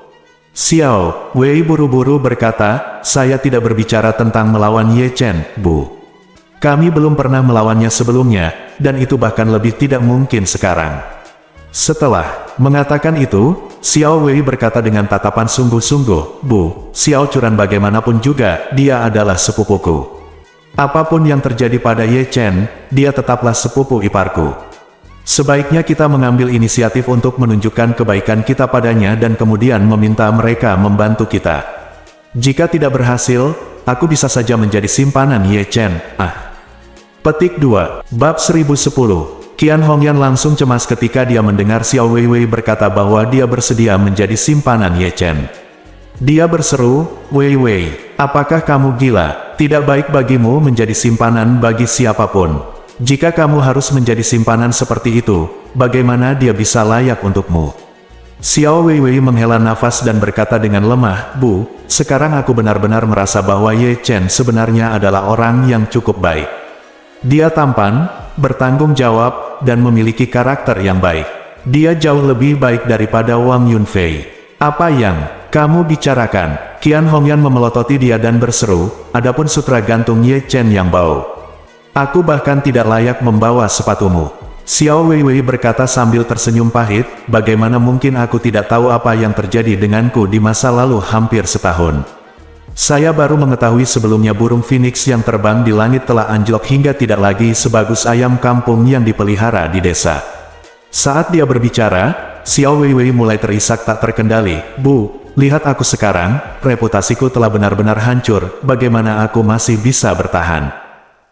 Xiao Wei buru-buru berkata, saya tidak berbicara tentang melawan Ye Chen, Bu. Kami belum pernah melawannya sebelumnya, dan itu bahkan lebih tidak mungkin sekarang. Setelah mengatakan itu, Xiao Wei berkata dengan tatapan sungguh-sungguh, Bu, Xiao Churan bagaimanapun juga, dia adalah sepupuku. Apapun yang terjadi pada Ye Chen, dia tetaplah sepupu iparku. Sebaiknya kita mengambil inisiatif untuk menunjukkan kebaikan kita padanya dan kemudian meminta mereka membantu kita. Jika tidak berhasil, aku bisa saja menjadi simpanan Ye Chen. Petik 2, Bab 1010. Qian Hongyan langsung cemas ketika dia mendengar Xiao Weiwei berkata bahwa dia bersedia menjadi simpanan Ye Chen. Dia berseru, Weiwei, apakah kamu gila? Tidak baik bagimu menjadi simpanan bagi siapapun. Jika kamu harus menjadi simpanan seperti itu, bagaimana dia bisa layak untukmu? Xiao Weiwei menghela nafas dan berkata dengan lemah, Bu, sekarang aku benar-benar merasa bahwa Ye Chen sebenarnya adalah orang yang cukup baik. Dia tampan, bertanggung jawab, dan memiliki karakter yang baik. Dia jauh lebih baik daripada Wang Yunfei. Apa yang kamu bicarakan? Qian Hongyan memelototi dia dan berseru, adapun sutra gantung Ye Chen yang bau. Aku bahkan tidak layak membawa sepatumu. Xiao Weiwei berkata sambil tersenyum pahit, bagaimana mungkin aku tidak tahu apa yang terjadi denganku di masa lalu hampir setahun. Saya baru mengetahui sebelumnya burung phoenix yang terbang di langit telah anjlok hingga tidak lagi sebagus ayam kampung yang dipelihara di desa. Saat dia berbicara, Xiao Weiwei mulai terisak tak terkendali. Bu, lihat aku sekarang, reputasiku telah benar-benar hancur, bagaimana aku masih bisa bertahan?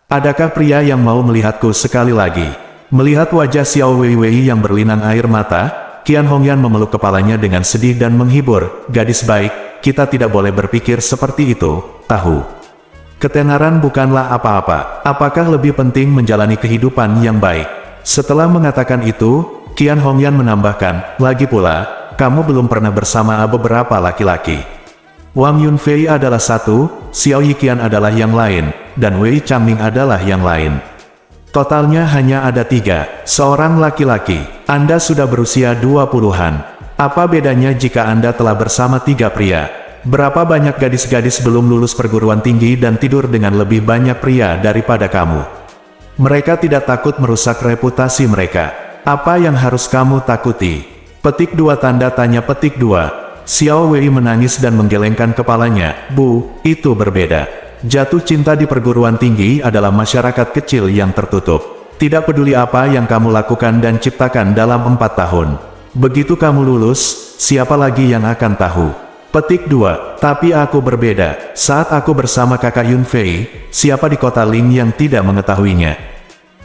Adakah pria yang mau melihatku sekali lagi? Melihat wajah Xiao Weiwei yang berlinang air mata, Qian Hongyan memeluk kepalanya dengan sedih dan menghibur, gadis baik, kita tidak boleh berpikir seperti itu, tahu. Ketenaran bukanlah apa-apa, apakah lebih penting menjalani kehidupan yang baik? Setelah mengatakan itu, Qian Hongyan menambahkan, lagi pula, kamu belum pernah bersama beberapa laki-laki. Wang Yunfei adalah satu, Xiao Yiqian adalah yang lain, dan Wei Changming adalah yang lain. Totalnya hanya ada 3, seorang laki-laki. Anda sudah berusia 20-an. Apa bedanya jika Anda telah bersama 3 pria? Berapa banyak gadis-gadis belum lulus perguruan tinggi dan tidur dengan lebih banyak pria daripada kamu? Mereka tidak takut merusak reputasi mereka. Apa yang harus kamu takuti? Petik 2 tanda tanya petik 2. Xiao Wei menangis dan menggelengkan kepalanya, Bu, itu berbeda. Jatuh cinta di perguruan tinggi adalah masyarakat kecil yang tertutup. Tidak peduli apa yang kamu lakukan dan ciptakan dalam 4 tahun. Begitu kamu lulus, siapa lagi yang akan tahu? Petik 2, tapi aku berbeda. Saat aku bersama kakak Yunfei, siapa di kota Ling yang tidak mengetahuinya?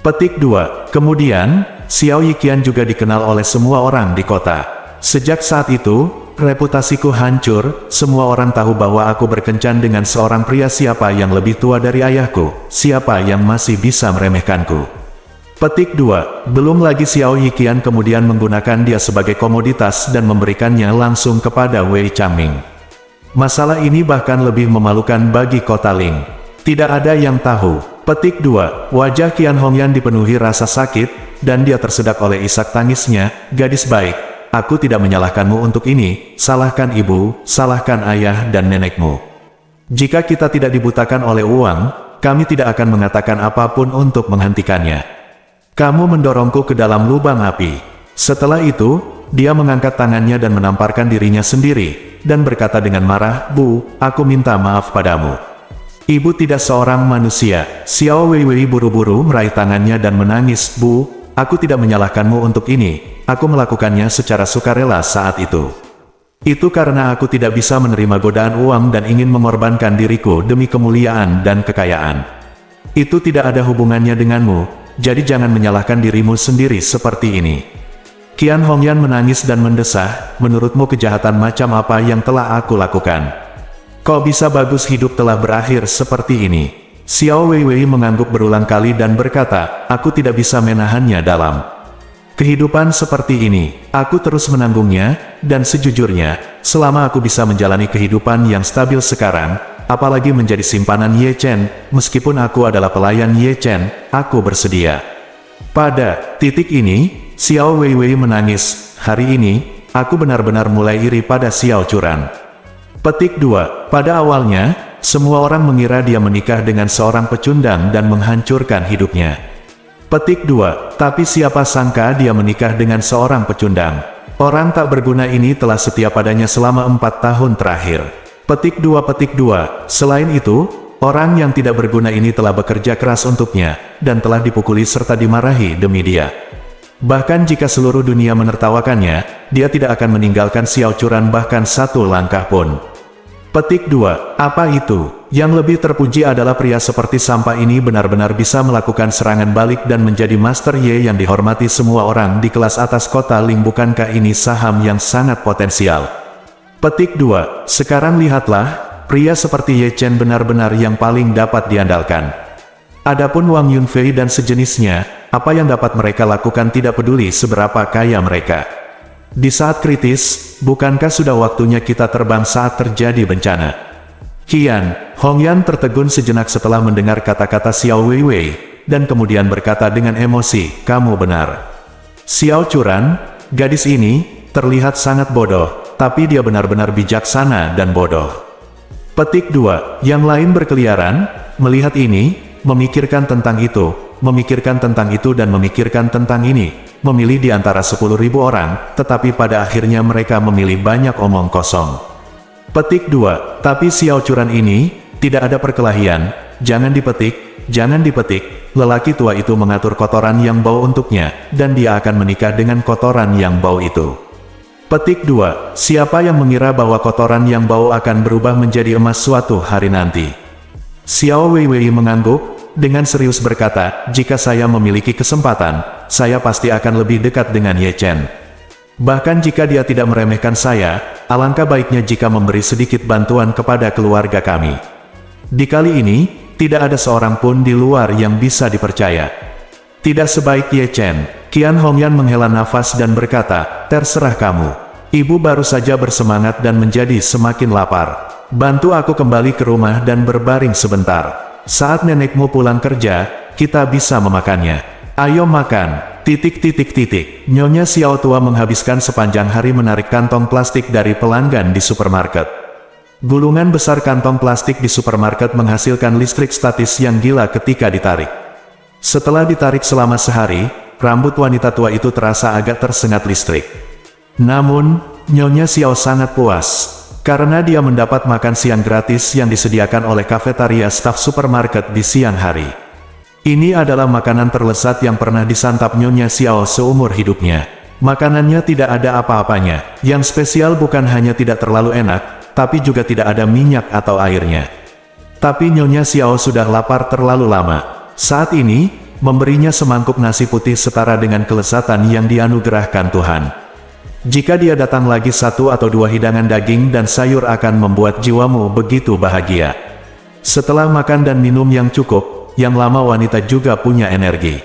Petik 2, kemudian, Xiao Yiqian juga dikenal oleh semua orang di kota. Sejak saat itu, reputasiku hancur, semua orang tahu bahwa aku berkencan dengan seorang pria siapa yang lebih tua dari ayahku, siapa yang masih bisa meremehkanku. Petik 2, belum lagi Xiao Yiqian kemudian menggunakan dia sebagai komoditas dan memberikannya langsung kepada Wei Changming. Masalah ini bahkan lebih memalukan bagi kota Ling. Tidak ada yang tahu. Petik 2, wajah Qian Hongyan dipenuhi rasa sakit, dan dia tersedak oleh isak tangisnya, gadis baik. Aku tidak menyalahkanmu untuk ini, salahkan ibu, salahkan ayah dan nenekmu. Jika kita tidak dibutakan oleh uang, kami tidak akan mengatakan apapun untuk menghentikannya. Kamu mendorongku ke dalam lubang api. Setelah itu, dia mengangkat tangannya dan menamparkan dirinya sendiri. dan berkata dengan marah, "Bu, aku minta maaf padamu. Ibu tidak seorang manusia." Xiao Weiwei buru-buru meraih tangannya dan menangis, "Bu, aku tidak menyalahkanmu untuk ini. Aku melakukannya secara sukarela saat itu. Itu karena aku tidak bisa menerima godaan uang dan ingin mengorbankan diriku demi kemuliaan dan kekayaan. Itu tidak ada hubungannya denganmu, jadi jangan menyalahkan dirimu sendiri seperti ini." Qian Hongyan menangis dan mendesah, "Menurutmu kejahatan macam apa yang telah aku lakukan? Kok bisa bagus hidup telah berakhir seperti ini?" Xiao Weiwei mengangguk berulang kali dan berkata, "Aku tidak bisa menahannya dalam kehidupan seperti ini. Aku terus menanggungnya, dan sejujurnya, selama aku bisa menjalani kehidupan yang stabil sekarang, apalagi menjadi simpanan Ye Chen, meskipun aku adalah pelayan Ye Chen, aku bersedia." Pada titik ini, Xiao Weiwei menangis, "Hari ini, aku benar-benar mulai iri pada Xiao Churan." Petik 2. Pada awalnya, semua orang mengira dia menikah dengan seorang pecundang dan menghancurkan hidupnya. Petik 2. Tapi siapa sangka dia menikah dengan seorang pecundang. Orang tak berguna ini telah setia padanya selama 4 tahun terakhir. Petik 2. Selain itu, orang yang tidak berguna ini telah bekerja keras untuknya, dan telah dipukuli serta dimarahi demi dia. Bahkan jika seluruh dunia menertawakannya, dia tidak akan meninggalkan Xiao Churan bahkan satu langkah pun. Petik 2. Apa itu? Yang lebih terpuji adalah pria seperti sampah ini benar-benar bisa melakukan serangan balik dan menjadi Master Ye yang dihormati semua orang di kelas atas kota Ling. Bukankah ini saham yang sangat potensial? Petik 2. Sekarang lihatlah, pria seperti Ye Chen benar-benar yang paling dapat diandalkan. Adapun Wang Yunfei dan sejenisnya, apa yang dapat mereka lakukan tidak peduli seberapa kaya mereka. Di saat kritis, bukankah sudah waktunya kita terbang saat terjadi bencana? Qian Hongyan tertegun sejenak setelah mendengar kata-kata Xiao Weiwei, dan kemudian berkata dengan emosi, "Kamu benar. Xiao Churan, gadis ini, terlihat sangat bodoh, tapi dia benar-benar bijaksana dan bodoh." Petik 2. Yang lain berkeliaran, melihat ini, memikirkan tentang itu, memikirkan tentang itu dan memikirkan tentang ini, memilih di antara 10.000 orang, tetapi pada akhirnya mereka memilih banyak omong kosong. Petik 2. Tapi Xiao Churan ini, tidak ada perkelahian, jangan dipetik, jangan dipetik, lelaki tua itu mengatur kotoran yang bau untuknya, dan dia akan menikah dengan kotoran yang bau itu. Petik 2. Siapa yang mengira bahwa kotoran yang bau akan berubah menjadi emas suatu hari nanti? Xiao Weiwei mengangguk, dengan serius berkata, "Jika saya memiliki kesempatan, saya pasti akan lebih dekat dengan Ye Chen. Bahkan jika dia tidak meremehkan saya, alangkah baiknya jika memberi sedikit bantuan kepada keluarga kami." Di kali ini, tidak ada seorang pun di luar yang bisa dipercaya. Tidak sebaik Ye Chen. Qian Hongyan menghela nafas dan berkata, "Terserah kamu. Ibu baru saja bersemangat dan menjadi semakin lapar. Bantu aku kembali ke rumah dan berbaring sebentar. Saat nenekmu pulang kerja, kita bisa memakannya. Ayo makan. Nyonya Xiao tua menghabiskan sepanjang hari menarik kantong plastik dari pelanggan di supermarket. Gulungan besar kantong plastik di supermarket menghasilkan listrik statis yang gila ketika ditarik. Setelah ditarik selama sehari, rambut wanita tua itu terasa agak tersengat listrik. Namun, Nyonya Xiao sangat puas, karena dia mendapat makan siang gratis yang disediakan oleh kafetaria staf supermarket di siang hari. Ini adalah makanan terlezat yang pernah disantap Nyonya Xiao seumur hidupnya. Makanannya tidak ada apa-apanya. Yang spesial bukan hanya tidak terlalu enak, tapi juga tidak ada minyak atau airnya. Tapi Nyonya Xiao sudah lapar terlalu lama. Saat ini, memberinya semangkuk nasi putih setara dengan kelezatan yang dianugerahkan Tuhan. Jika dia datang lagi 1 atau 2 hidangan daging dan sayur akan membuat jiwamu begitu bahagia. Setelah makan dan minum yang cukup, yang lama wanita juga punya energi.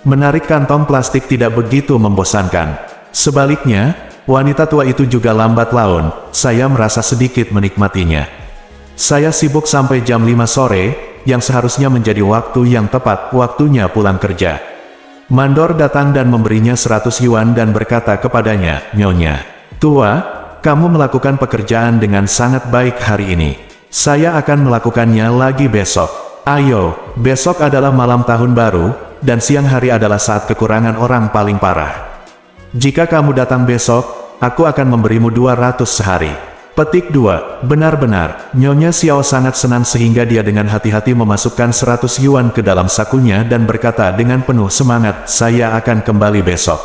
Menarik kantong plastik tidak begitu membosankan. Sebaliknya, wanita tua itu juga lambat laun, saya merasa sedikit menikmatinya. Saya sibuk sampai jam 5 sore, yang seharusnya menjadi waktu yang tepat, waktunya pulang kerja. Mandor datang dan memberinya 100 yuan dan berkata kepadanya, "Nyonya tua, kamu melakukan pekerjaan dengan sangat baik hari ini. Saya akan melakukannya lagi besok. Ayo, besok adalah malam tahun baru, dan siang hari adalah saat kekurangan orang paling parah. Jika kamu datang besok, aku akan memberimu 200 sehari." Petik 2. Benar-benar, Nyonya Xiao sangat senang sehingga dia dengan hati-hati memasukkan 100 yuan ke dalam sakunya dan berkata dengan penuh semangat, saya akan kembali besok.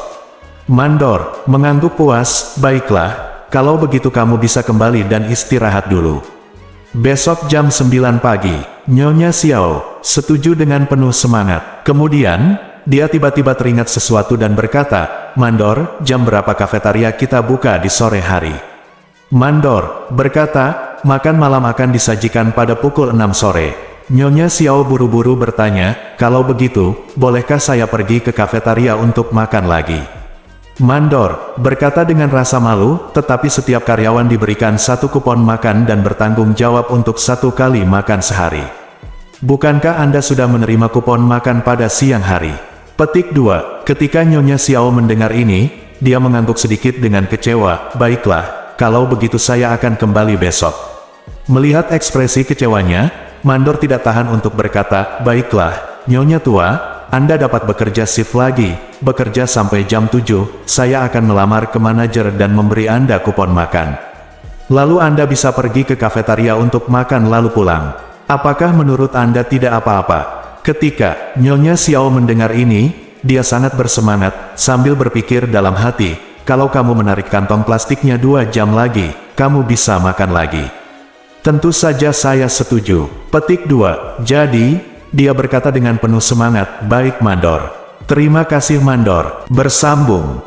Mandor mengangguk puas, baiklah, kalau begitu kamu bisa kembali dan istirahat dulu. Besok jam 9 pagi, Nyonya Xiao setuju dengan penuh semangat. Kemudian, dia tiba-tiba teringat sesuatu dan berkata, Mandor, jam berapa kafetaria kita buka di sore hari? Mandor berkata, makan malam akan disajikan pada pukul 6 sore. Nyonya Xiao buru-buru bertanya, kalau begitu, bolehkah saya pergi ke kafetaria untuk makan lagi? Mandor berkata dengan rasa malu, tetapi setiap karyawan diberikan 1 kupon makan dan bertanggung jawab untuk 1 kali makan sehari. Bukankah Anda sudah menerima kupon makan pada siang hari? Petik 2. Ketika Nyonya Xiao mendengar ini, dia mengangguk sedikit dengan kecewa, baiklah. Kalau begitu saya akan kembali besok. Melihat ekspresi kecewanya, Mandor tidak tahan untuk berkata, baiklah, Nyonya tua, Anda dapat bekerja shift lagi, bekerja sampai jam 7, saya akan melamar ke manajer dan memberi Anda kupon makan. Lalu Anda bisa pergi ke kafetaria untuk makan lalu pulang. Apakah menurut Anda tidak apa-apa? Ketika Nyonya Xiao mendengar ini, dia sangat bersemangat, sambil berpikir dalam hati, kalau kamu menarik kantong plastiknya 2 jam lagi, kamu bisa makan lagi. Tentu saja saya setuju. Petik 2. Jadi, dia berkata dengan penuh semangat, baik Mandor. Terima kasih Mandor. Bersambung.